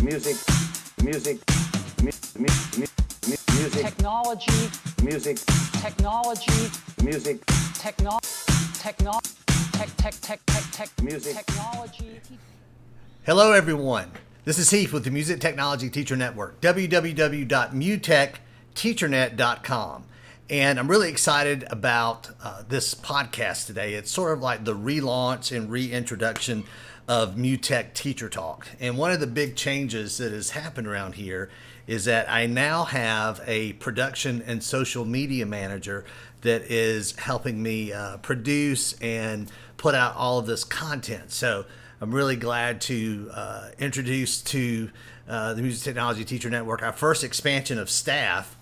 music, music, music, technology, music, technology, music, music. technology. Hello, everyone. This is Heath with the Music Technology Teacher Network, www.mutechteachernet.com. And I'm really excited about this podcast today. It's sort of like the relaunch and reintroduction of MuTech Teacher Talk. And one of the big changes that has happened around here is that I now have a production and social media manager that is helping me produce and put out all of this content. So I'm really glad to introduce to the Music Technology Teacher Network our first expansion of staff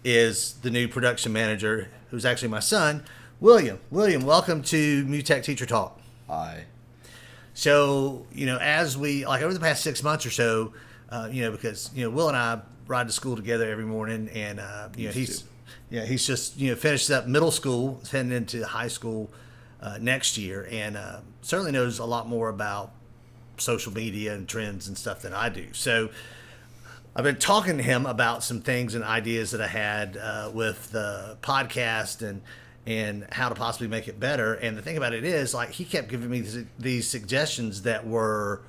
is the new production manager, who's actually my son, William. William, welcome to MuTech Teacher Talk. Hi. So, as we, like over the past 6 months or so, because, Will and I ride to school together every morning, and, he's just, finished up middle school, heading into high school next year, and certainly knows a lot more about social media and trends and stuff than I do. So I've been talking to him about some things and ideas that I had with the podcast and how to possibly make it better. And the thing about it is, like, he kept giving me these suggestions that were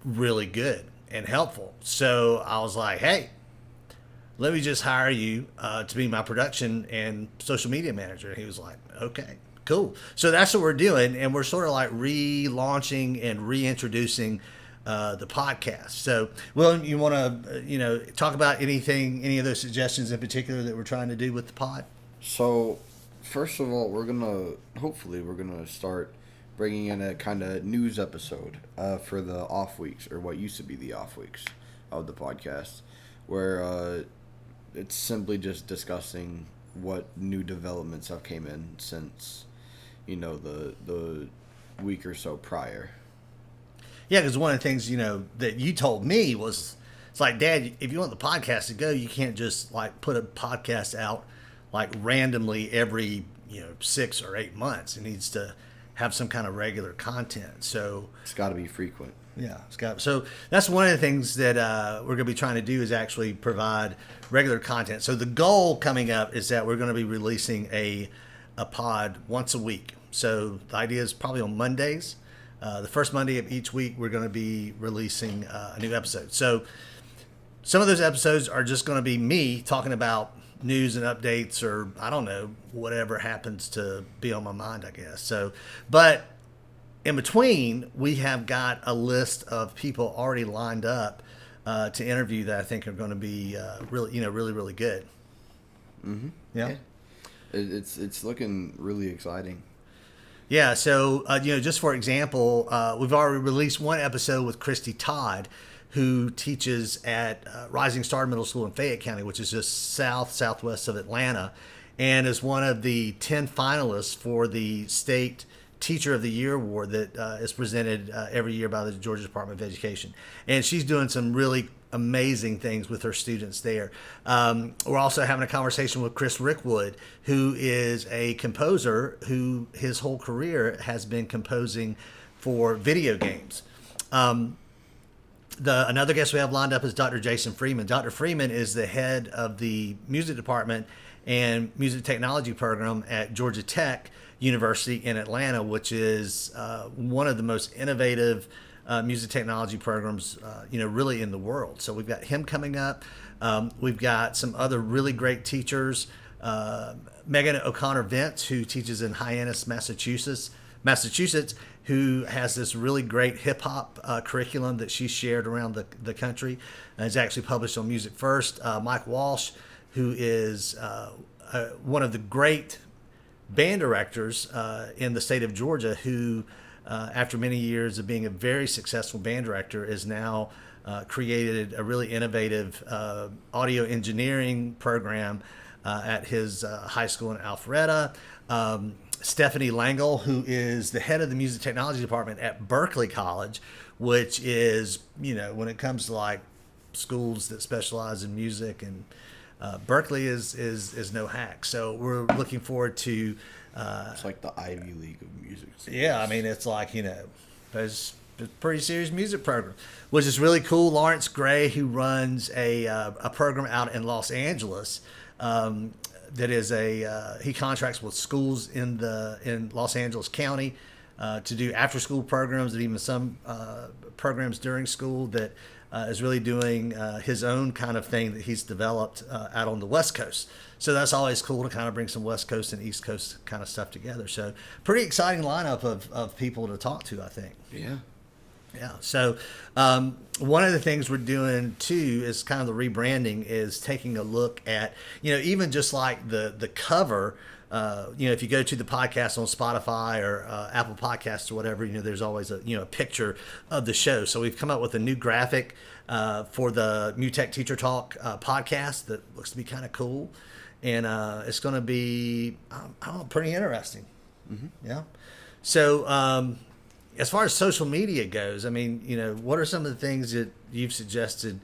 really good and helpful. So I was like, hey, let me just hire you to be my production and social media manager. And he was like, okay, cool. So that's what we're doing. And we're sort of like relaunching and reintroducing the podcast. So, Will, you want to, talk about any of those suggestions in particular that we're trying to do with the pod? So, first of all, we're gonna start bringing in a kind of news episode for the off weeks, or what used to be the off weeks of the podcast, where it's simply just discussing what new developments have came in since, the week or so prior. Yeah, because one of the things, that you told me was, it's like, Dad, if you want the podcast to go, you can't just like put a podcast out like randomly every, 6 or 8 months. It needs to have some kind of regular content. So It's got to be frequent. yeah, so that's one of the things that we're going to be trying to do is actually provide regular content. So the goal coming up is that we're going to be releasing a pod once a week. So the idea is probably on Mondays. The first Monday of each week, we're going to be releasing a new episode. So some of those episodes are just going to be me talking about news and updates, or I don't know, whatever happens to be on my mind, I guess. So, but in between, we have got a list of people already lined up to interview that I think are going to be really good. Mm-hmm. Yeah. It's looking really exciting. Yeah, so, just for example, we've already released one episode with Christy Todd, who teaches at Rising Star Middle School in Fayette County, which is just southwest of Atlanta, and is one of the 10 finalists for the State Teacher of the Year Award that is presented every year by the Georgia Department of Education. And she's doing some really amazing things with her students there. We're also having a conversation with Chris Rickwood, who is a composer who his whole career has been composing for video games. Another guest we have lined up is Dr. Jason Freeman. Dr. Freeman is the head of the music department and music technology program at Georgia Tech University in Atlanta, which is one of the most innovative music technology programs, really in the world. So we've got him coming up. We've got some other really great teachers. Megan O'Connor Vance, who teaches in Hyannis, Massachusetts, who has this really great hip hop curriculum that she's shared around the country. And is actually published on Music First. Mike Walsh, who is one of the great band directors in the state of Georgia, who after many years of being a very successful band director is now created a really innovative audio engineering program at his high school in Alpharetta. Stephanie Langle, who is the head of the music technology department at Berkeley College, which is, when it comes to like schools that specialize in music, and Berkeley is no hack. So we're looking forward to It's like the Ivy League of music. yeah, I mean, it's like, there's It's a pretty serious music program, which is really cool. Lawrence Gray, who runs a program out in Los Angeles, that is he contracts with schools in Los Angeles County to do after school programs and even some programs during school that is really doing his own kind of thing that he's developed out on the West Coast. So that's always cool to kind of bring some West Coast and East Coast kind of stuff together. So pretty exciting lineup of people to talk to, I think. Yeah. Yeah. So one of the things we're doing too is kind of the rebranding is taking a look at, even just like the cover. If you go to the podcast on Spotify or Apple Podcasts or whatever, there's always a picture of the show. So we've come up with a new graphic for the MuTech Teacher Talk podcast that looks to be kind of cool, and it's going to be pretty interesting. Mm-hmm. Yeah. So as far as social media goes, I mean, what are some of the things that you've suggested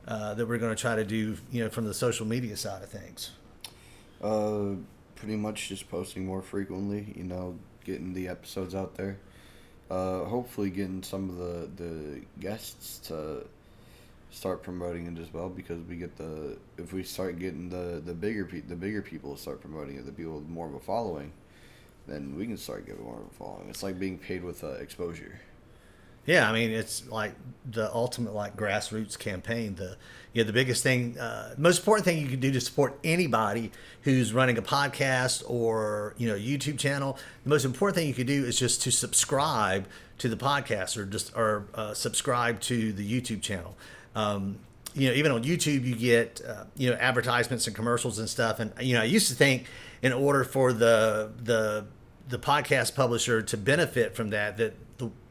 that we're going to try to do, from the social media side of things? Pretty much just posting more frequently, getting the episodes out there. Hopefully getting some of the guests to start promoting it as well, because if we start getting the bigger people to start promoting it, the people with more of a following, then we can start getting more of a following. It's like being paid with exposure. Yeah, I mean, it's like the ultimate grassroots campaign. The biggest thing, most important thing you can do to support anybody who's running a podcast or YouTube channel. The most important thing you can do is just to subscribe to the podcast or subscribe to the YouTube channel. Even on YouTube, you get advertisements and commercials and stuff. And I used to think in order for the podcast publisher to benefit from that the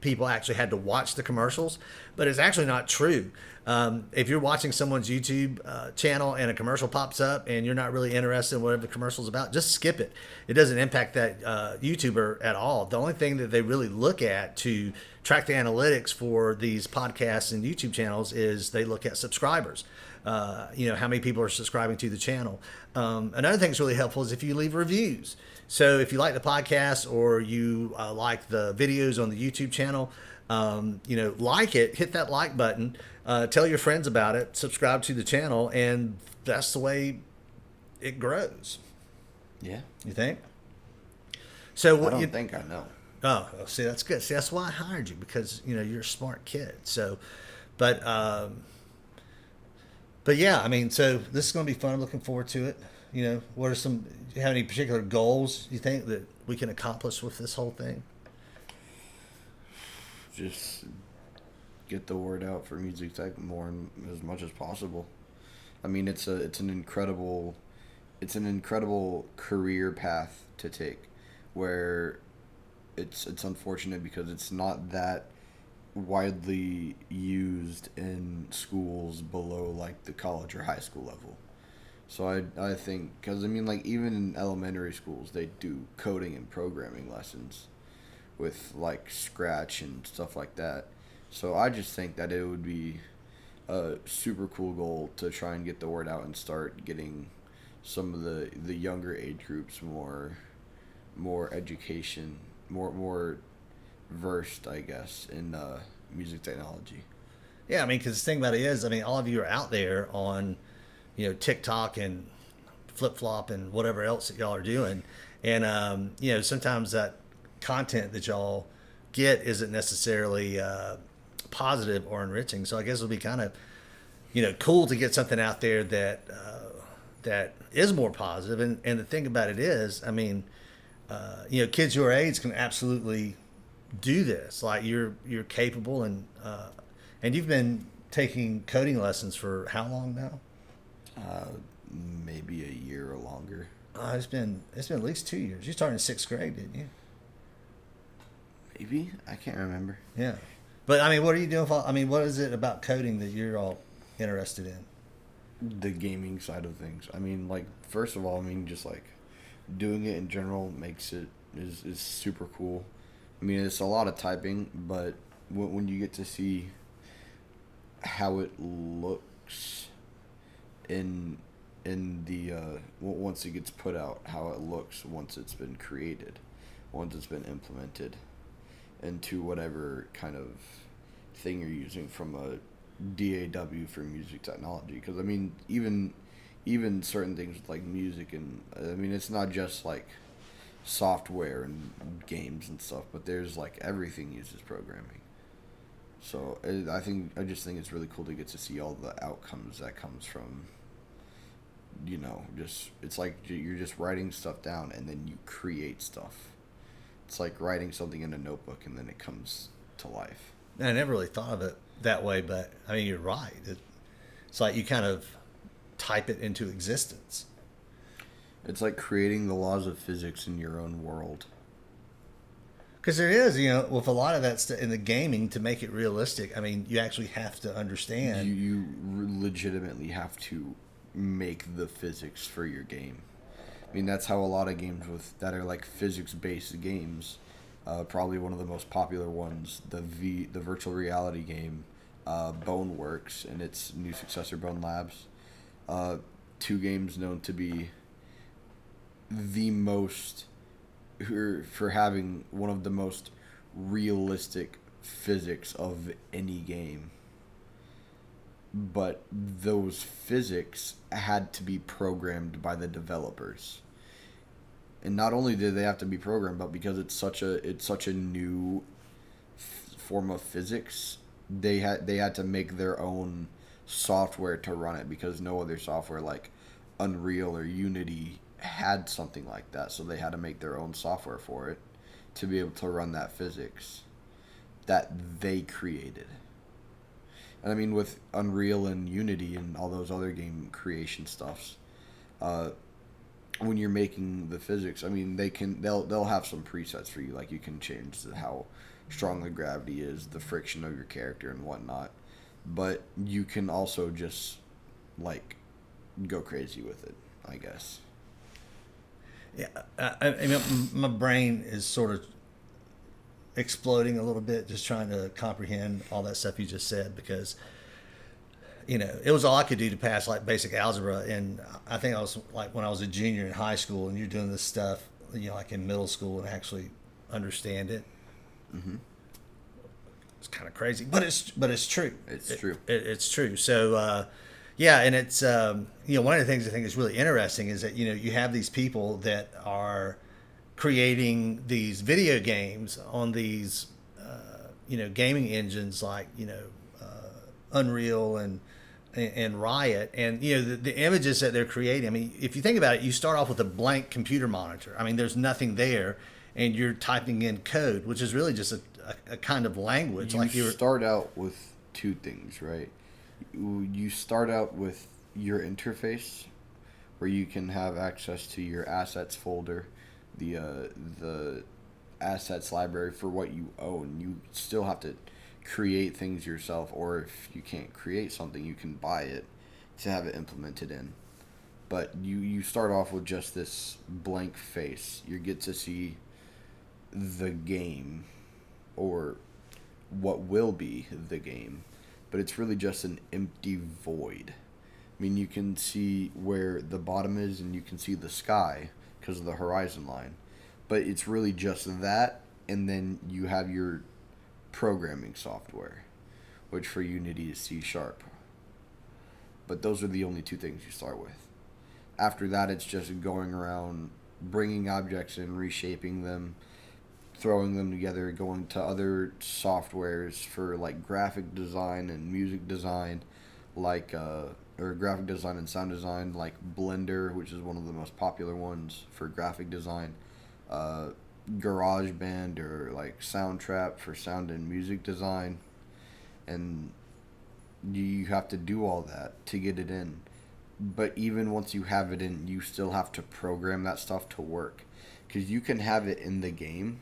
people actually had to watch the commercials, but it's actually not true. If you're watching someone's YouTube channel and a commercial pops up and you're not really interested in whatever the commercial's about, just skip it. It doesn't impact that YouTuber at all. The only thing that they really look at to track the analytics for these podcasts and YouTube channels is they look at subscribers. How many people are subscribing to the channel. Another thing that's really helpful is if you leave reviews. So if you like the podcast or you like the videos on the YouTube channel, like it, hit that like button, tell your friends about it, subscribe to the channel, and that's the way it grows. Yeah. You think? So I don't think I know. Oh, see, that's good. See, that's why I hired you, because you're a smart kid. So, but yeah, I mean, so this is going to be fun. I'm looking forward to it. What are do you have any particular goals you think that we can accomplish with this whole thing? Just get the word out for music tech more and as much as possible. I mean, it's an incredible career path to take, where it's unfortunate because it's not that widely used in schools below like the college or high school level. So I think, because I mean, even in elementary schools they do coding and programming lessons with Scratch and stuff like that. So I just think that it would be a super cool goal to try and get the word out and start getting some of the younger age groups more education, more versed, I guess, in music technology. Yeah, I mean, because the thing about it is, I mean, all of you are out there on, TikTok and Flip Flop and whatever else that y'all are doing, and sometimes that content that y'all get isn't necessarily positive or enriching. So I guess it'll be kind of, cool to get something out there that is more positive. And the thing about it is, I mean, kids your age can absolutely do this. Like you're capable, and you've been taking coding lessons for how long now? Maybe a year or longer. It's been at least 2 years. You started in 6th grade, didn't you? Maybe, I can't remember. Yeah, but I mean, what are you doing? What is it about coding that you're all interested in? The gaming side of things. I mean, first of all, just doing it in general makes it is super cool. I mean, it's a lot of typing, but when you get to see how it looks in the once it gets put out, how it looks once it's been created, once it's been implemented into whatever kind of thing you're using from a DAW for music technology. Because I mean, even certain things like music, and I mean, it's not just like software and games and stuff, but there's like everything uses programming. So I just think it's really cool to get to see all the outcomes that comes from, just it's like you're just writing stuff down and then you create stuff. It's like writing something in a notebook and then it comes to life. I never really thought of it that way, but I mean, you're right. It's like you kind of type it into existence. It's like creating the laws of physics in your own world. Because there is, with a lot of that stuff in the gaming, to make it realistic, I mean, you actually have to understand. You legitimately have to make the physics for your game. I mean, that's how a lot of games that are like physics-based games, probably one of the most popular ones, the virtual reality game, Boneworks, and its new successor, Bone Labs. Two games known to be the most, for having one of the most realistic physics of any game. But those physics had to be programmed by the developers. And not only did they have to be programmed, but because it's such a new form of physics, they had to make their own software to run it, because no other software like Unreal or Unity had something like that. So they had to make their own software for it to be able to run that physics that they created. And I mean, with Unreal and Unity and all those other game creation stuffs, when you're making the physics, I mean, they'll have some presets for you, like you can change how strong the gravity is, the friction of your character and whatnot. But you can also just like go crazy with it, I guess. Yeah, I mean, my brain is sort of exploding a little bit, just trying to comprehend all that stuff you just said, because it was all I could do to pass like basic algebra, and I think I was like when I was a junior in high school, and you're doing this stuff, like in middle school, and actually understand it. Mm-hmm. It's kind of crazy, but it's true. It's true. It's true. So. Yeah, and it's one of the things I think is really interesting is that you have these people that are creating these video games on these gaming engines like Unreal and Riot, and the images that they're creating. I mean, if you think about it, you start off with a blank computer monitor. I mean, there's nothing there, and you're typing in code, which is really just a kind of language. You start out with two things, right? You start out with your interface, where you can have access to your assets folder, the assets library for what you own. You still have to create things yourself, or if you can't create something, you can buy it to have it implemented in. But you start off with just this blank face. You get to see the game, or what will be the game. But it's really just an empty void. I mean, you can see where the bottom is, and you can see the sky because of the horizon line. But it's really just that, and then you have your programming software, which for Unity is C#. But those are the only two things you start with. After that, it's just going around, bringing objects in, reshaping them, throwing them together, going to other softwares for like graphic design and music design, like or graphic design and sound design, like Blender, which is one of the most popular ones for graphic design, GarageBand or like Soundtrap for sound and music design, and you have to do all that to get it in. But even once you have it in, you still have to program that stuff to work, because you can have it in the game,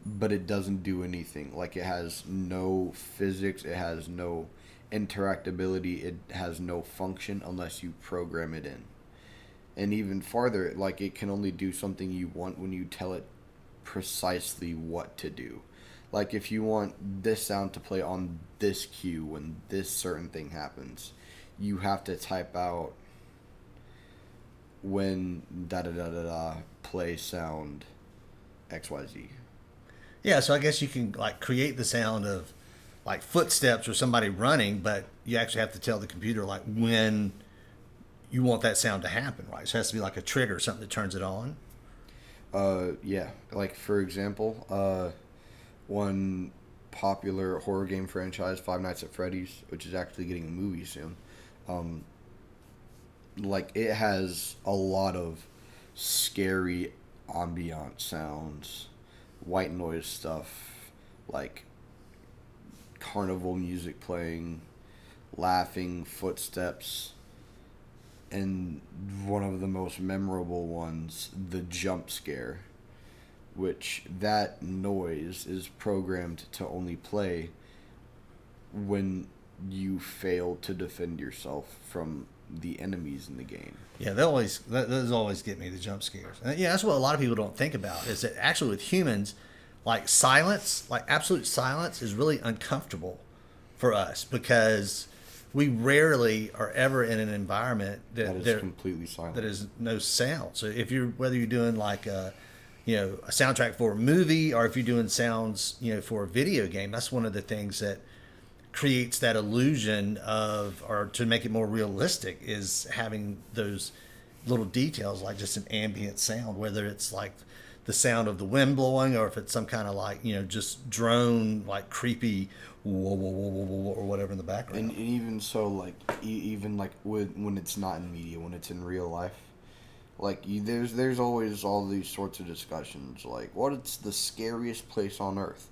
but it doesn't do anything. Like, it has no physics, it has no interactability, it has no function unless you program it in. And even farther, like, it can only do something you want when you tell it precisely what to do. Like, if you want this sound to play on this cue when this certain thing happens, you have to type out when da-da-da-da-da play sound XYZ. Yeah, so I guess you can like create the sound of like footsteps or somebody running, but you actually have to tell the computer like when you want that sound to happen, right? So it has to be like a trigger, something that turns it on. Yeah. Like for example, one popular horror game franchise, Five Nights at Freddy's, which is actually getting a movie soon. Like it has a lot of scary ambient sounds, white noise stuff, like carnival music playing, laughing, footsteps, and one of the most memorable ones, the jump scare, which that noise is programmed to only play when you fail to defend yourself from the enemies in the game. Yeah, those always get me, the jump scares. And yeah, that's what a lot of people don't think about, is that actually with humans, like silence, like absolute silence is really uncomfortable for us because we rarely are ever in an environment That is completely silent. that is no sound. So if whether you're doing like a soundtrack for a movie, or if you're doing sounds, for a video game, that's one of the things that creates that illusion of, or to make it more realistic, is having those little details, like just an ambient sound, whether it's like the sound of the wind blowing, or if it's some kind of like, just drone, like creepy whoa, whoa, whoa, whoa, whoa, or whatever in the background. And even so, like even like when it's not in media, when it's in real life, like there's always all these sorts of discussions, like what's the scariest place on Earth?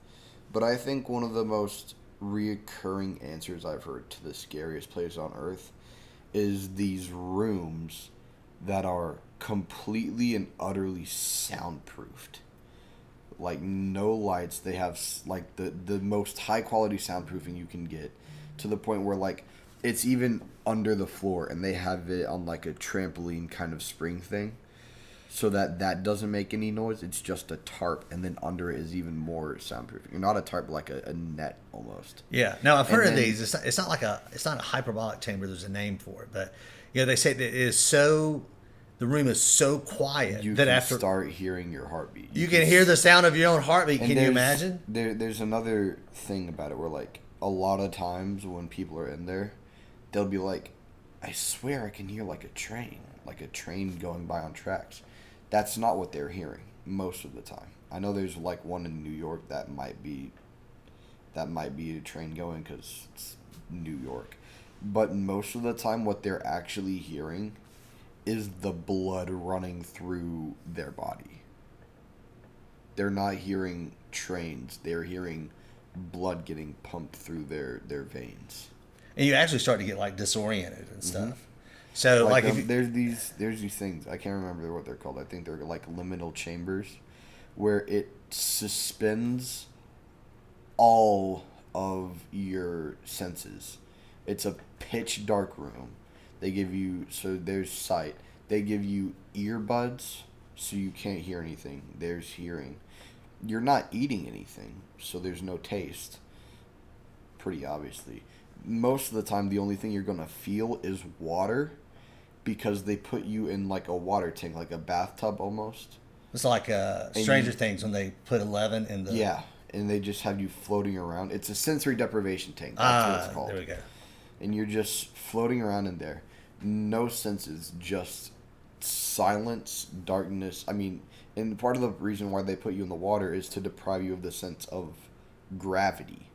But I think one of the most reoccurring answers I've heard to the scariest place on Earth is these rooms that are completely and utterly soundproofed. Like no lights. They have like the most high quality soundproofing you can get, to the point where like it's even under the floor, and they have it on like a trampoline kind of spring thing, so that doesn't make any noise. It's just a tarp, and then under it is even more soundproofing. Not a tarp, like a net almost. Yeah. Now I've heard of these. It's not a hyperbolic chamber. There's a name for it, but they say that it is so. The room is so quiet You that can after start hearing your heartbeat. you can hear the sound of your own heartbeat. Can you imagine? There's another thing about it where like a lot of times when people are in there, they'll be like, I swear I can hear like a train going by on tracks. That's not what they're hearing most of the time. I know there's like one in New York that might be a train going because it's New York. But most of the time what they're actually hearing is the blood running through their body. They're not hearing trains. They're hearing blood getting pumped through their veins. And you actually start to get like disoriented and stuff. Mm-hmm. So like if there's these things, I can't remember what they're called. I think they're like liminal chambers, where it suspends all of your senses. It's a pitch dark room. They give you, so there's sight. They give you earbuds, so you can't hear anything. There's hearing. You're not eating anything, so there's no taste. Pretty obviously. Most of the time, the only thing you're going to feel is water, because they put you in like a water tank, like a bathtub almost. It's like Stranger Things when they put 11 in the... Yeah, and they just have you floating around. It's a sensory deprivation tank. That's what it's called. There we go. And you're just floating around in there. No senses, just silence, darkness. I mean, and part of the reason why they put you in the water is to deprive you of the sense of gravity.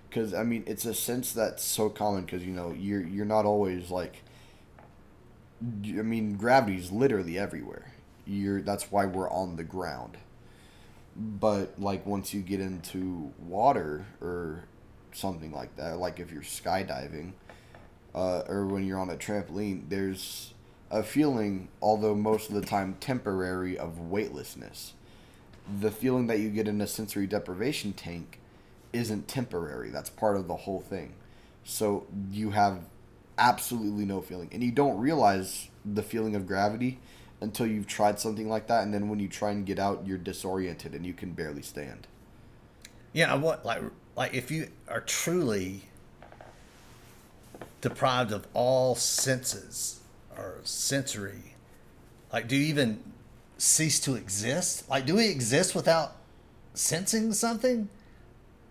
Because, I mean, it's a sense that's so common because, you're not always like... I mean, gravity's literally everywhere. That's why we're on the ground. But, like, once you get into water or something like that, like if you're skydiving... or when you're on a trampoline, there's a feeling, although most of the time temporary, of weightlessness. The feeling that you get in a sensory deprivation tank isn't temporary. That's part of the whole thing. So you have absolutely no feeling. And you don't realize the feeling of gravity until you've tried something like that. And then when you try and get out, you're disoriented and you can barely stand. Yeah, like if you are truly... deprived of all senses or sensory, like do you even cease to exist? Like, do we exist without sensing something?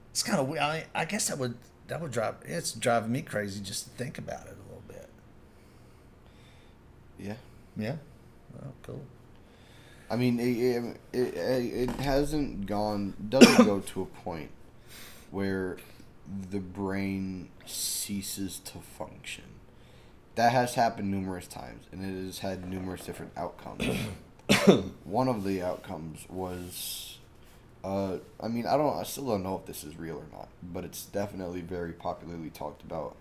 It's kind of weird. I guess that would It's driving me crazy just to think about it a little bit. Yeah. Yeah. Well, cool. I mean, it doesn't go to a point where the brain ceases to function. That has happened numerous times, and it has had numerous different outcomes. One of the outcomes was, I still don't know if this is real or not, but it's definitely very popularly talked about,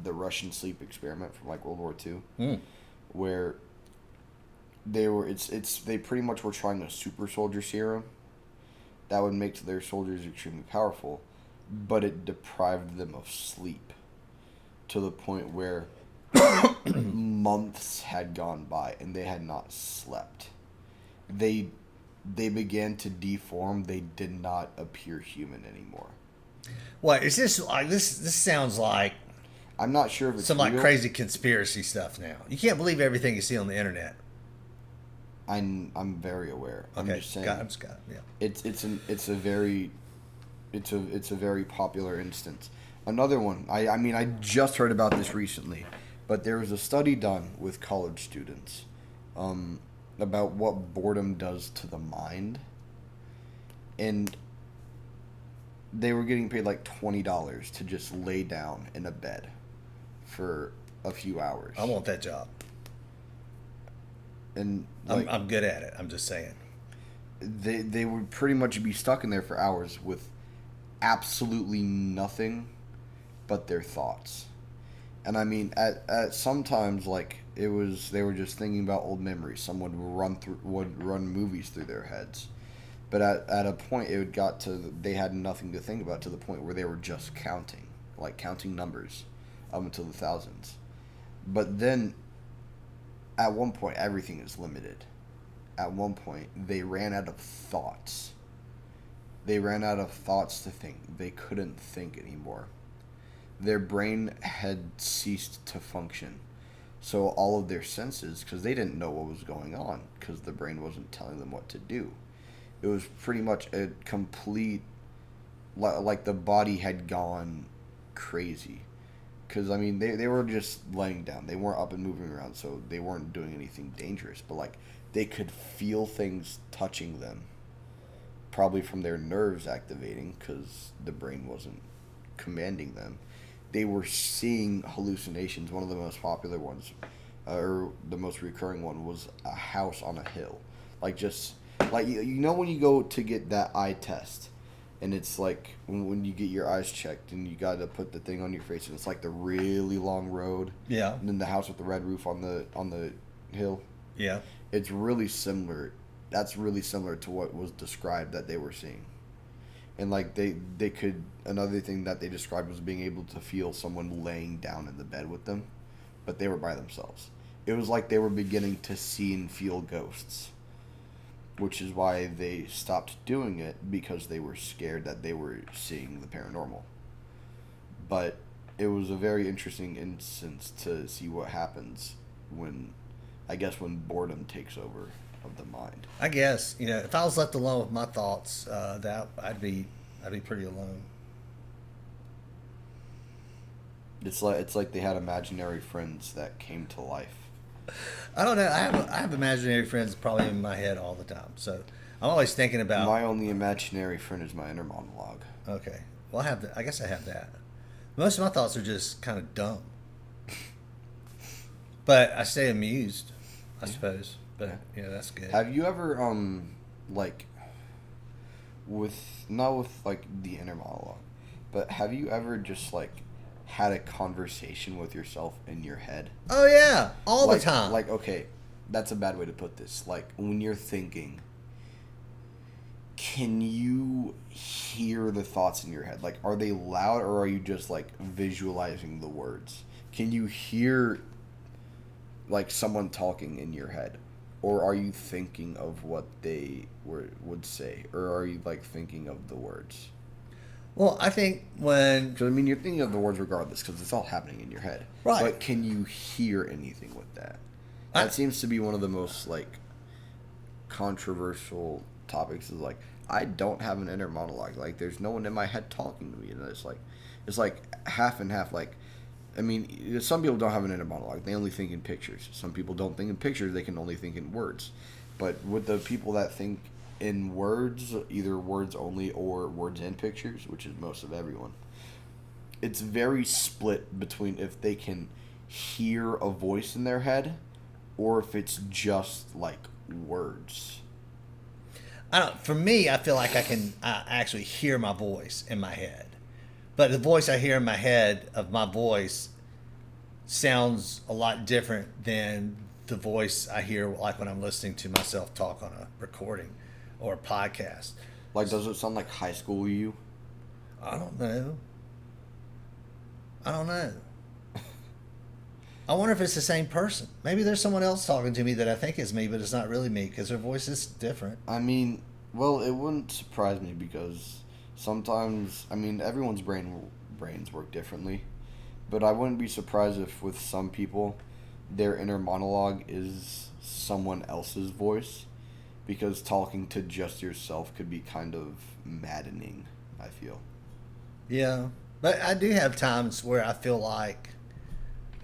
the Russian sleep experiment from like World War II, where they pretty much were trying a super soldier serum that would make their soldiers extremely powerful, but it deprived them of sleep to the point where months had gone by and they had not slept. They began to deform. They did not appear human anymore. What is this like? This sounds like I'm not sure if it's some like real. crazy conspiracy stuff. Now you can't believe everything you see on the internet. I'm very aware. I'm Okay, just saying. yeah. It's a very popular instance. Another one. I just heard about this recently, but there was a study done with college students, about what boredom does to the mind, and they were getting paid like $20 to just lay down in a bed for a few hours. I want that job. And I'm good at it. I'm just saying. They would pretty much be stuck in there for hours with absolutely nothing but their thoughts. And I mean, at sometimes like they were just thinking about old memories. Someone would run movies through their heads, but at a point they had nothing to think about, to the point where they were just counting numbers up until the thousands. But then at one point everything is limited. At one point they ran out of thoughts. They ran out of thoughts to think. They couldn't think anymore. Their brain had ceased to function. So all of their senses, because they didn't know what was going on, because the brain wasn't telling them what to do. It was pretty much a complete, like the body had gone crazy. Because, I mean, they were just laying down. They weren't up and moving around, so they weren't doing anything dangerous. But, like, they could feel things touching them. Probably from their nerves activating, because the brain wasn't commanding them. They were seeing hallucinations. One of the most popular ones, or the most recurring one, was a house on a hill. Like, just, like, you know when you go to get that eye test, and it's like when you get your eyes checked and you got to put the thing on your face, and it's like the really long road. Yeah. And then the house with the red roof on the hill. Yeah. It's really similar. That's really similar to what was described that they were seeing. And like they could, another thing that they described was being able to feel someone laying down in the bed with them, but they were by themselves. It was like they were beginning to see and feel ghosts. Which is why they stopped doing it, because they were scared that they were seeing the paranormal. But it was a very interesting instance to see what happens when boredom takes over of the mind. I guess, if I was left alone with my thoughts, that I'd be pretty alone. It's like they had imaginary friends that came to life. I don't know. I have imaginary friends probably in my head all the time. So I'm always thinking about. My only imaginary friend is my inner monologue. Okay. Well, I guess I have that. Most of my thoughts are just kind of dumb. But I stay amused, I suppose. But yeah, that's good. Have you ever like not with like the inner monologue, but have you ever just like had a conversation with yourself in your head? Oh yeah, all the time. Like, okay, that's a bad way to put this. Like, when you're thinking, can you hear the thoughts in your head? Like, are they loud, or are you just like visualizing the words? Can you hear like someone talking in your head, or are you thinking of what they would say, or are you like thinking of the words? Well, I think when... Because, I mean, you're thinking of the words regardless, because it's all happening in your head. Right. But can you hear anything with that? That seems to be one of the most, like, controversial topics, is, like, I don't have an inner monologue. Like, there's no one in my head talking to me. And it's like, It's like half and half. Like, I mean, some people don't have an inner monologue. They only think in pictures. Some people don't think in pictures. They can only think in words. But with the people that think in words, either words only or words and pictures, which is most of everyone, it's very split between if they can hear a voice in their head or if it's just like words. I don't. For me, I feel like I can actually hear my voice in my head, but the voice I hear in my head of my voice sounds a lot different than the voice I hear like when I'm listening to myself talk on a recording or a podcast. Like, does it sound like high school you? I don't know. I wonder if it's the same person. Maybe there's someone else talking to me that I think is me, but it's not really me because their voice is different. I mean, well, it wouldn't surprise me because sometimes, I mean, everyone's brains work differently, but I wouldn't be surprised if with some people, their inner monologue is someone else's voice, because talking to just yourself could be kind of maddening, I feel. Yeah, but I do have times where I feel like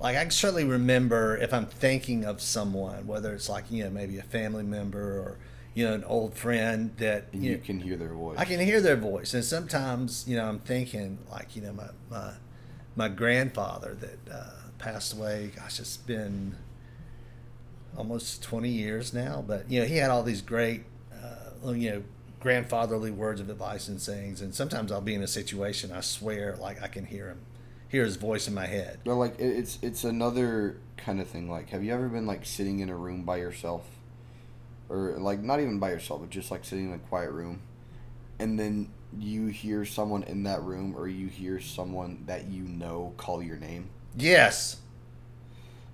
I can certainly remember if I'm thinking of someone, whether it's like, maybe a family member or, an old friend that And you can hear their voice. I can hear their voice. And sometimes, I'm thinking like, my grandfather that passed away, gosh, it's been almost 20 years now, but, he had all these great, grandfatherly words of advice and sayings. And sometimes I'll be in a situation, I swear, like I can hear his voice in my head. But like it's another kind of thing. Like, have you ever been like sitting in a room by yourself, or like not even by yourself, but just like sitting in a quiet room, and then you hear someone in that room, or you hear someone that call your name? Yes.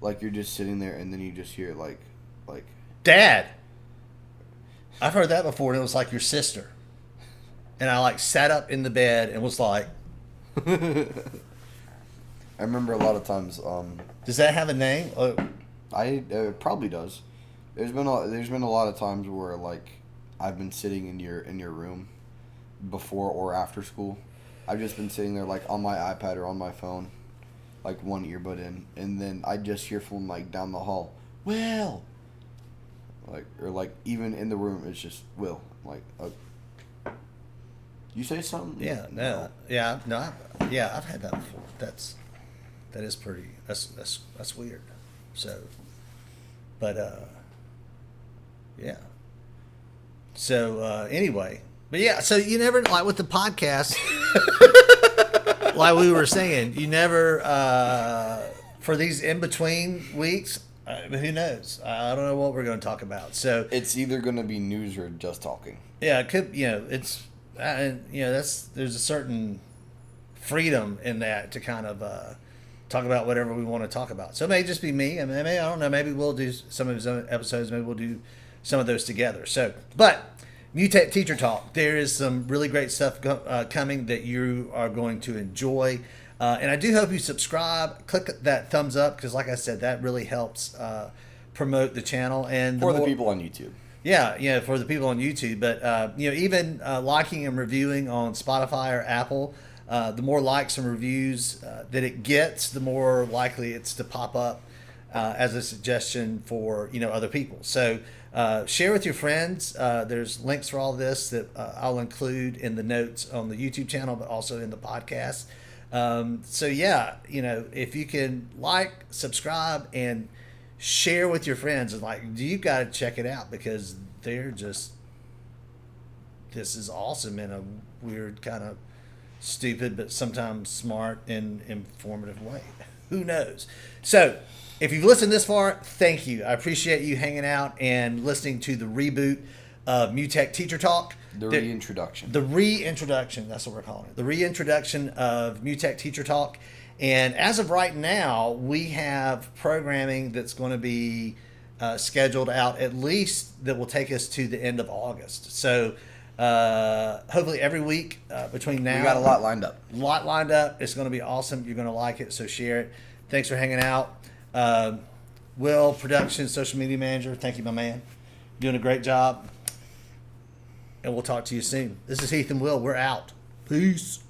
Like you're just sitting there, and then you just hear like Dad. I've heard that before, and it was like your sister. And I like sat up in the bed and was like. I remember a lot of times. Does that have a name? It probably does. There's been a lot of times where like I've been sitting in your room before or after school. I've just been sitting there like on my iPad or on my phone, like one earbud in, and then I just hear from like down the hall, Will. Like, or like even in the room, it's just Will. Like, you say something? Yeah. No. Yeah. No. I've had that before. That is pretty. That's weird. So, but yeah. So anyway, but yeah. So you never like with the podcast, like we were saying, you never for these in between weeks. Who knows? I don't know what we're going to talk about. So it's either going to be news or just talking. Yeah, it could. It's there's a certain freedom in that to kind of talk about whatever we want to talk about. So it may just be me. I mean, I don't know. Maybe we'll do some of his own episodes. Maybe we'll do some of those together. So, but MTTT Teacher Talk, there is some really great stuff coming that you are going to enjoy. And I do hope you subscribe, click that thumbs up, because like I said, that really helps promote the channel. And for the people on YouTube. Yeah, for the people on YouTube. But, even liking and reviewing on Spotify or Apple, the more likes and reviews that it gets, the more likely it's to pop up as a suggestion for, other people. So share with your friends. There's links for all this that I'll include in the notes on the YouTube channel, but also in the podcast. So yeah, if you can like, subscribe, and share with your friends, and like, you got to check it out because this is awesome in a weird kind of stupid, but sometimes smart and informative way. Who knows? So if you've listened this far, thank you. I appreciate you hanging out and listening to the reboot of MTTT Teacher Talk. The reintroduction. The reintroduction, that's what we're calling it. The reintroduction of MTTT Teacher Talk. And as of right now, we have programming that's going to be scheduled out at least that will take us to the end of August. So hopefully every week between now. We got a lot lined up. It's going to be awesome. You're going to like it, so share it. Thanks for hanging out. Will, production, social media manager, thank you, my man. Doing a great job. And we'll talk to you soon. This is Heath and Will. We're out. Peace.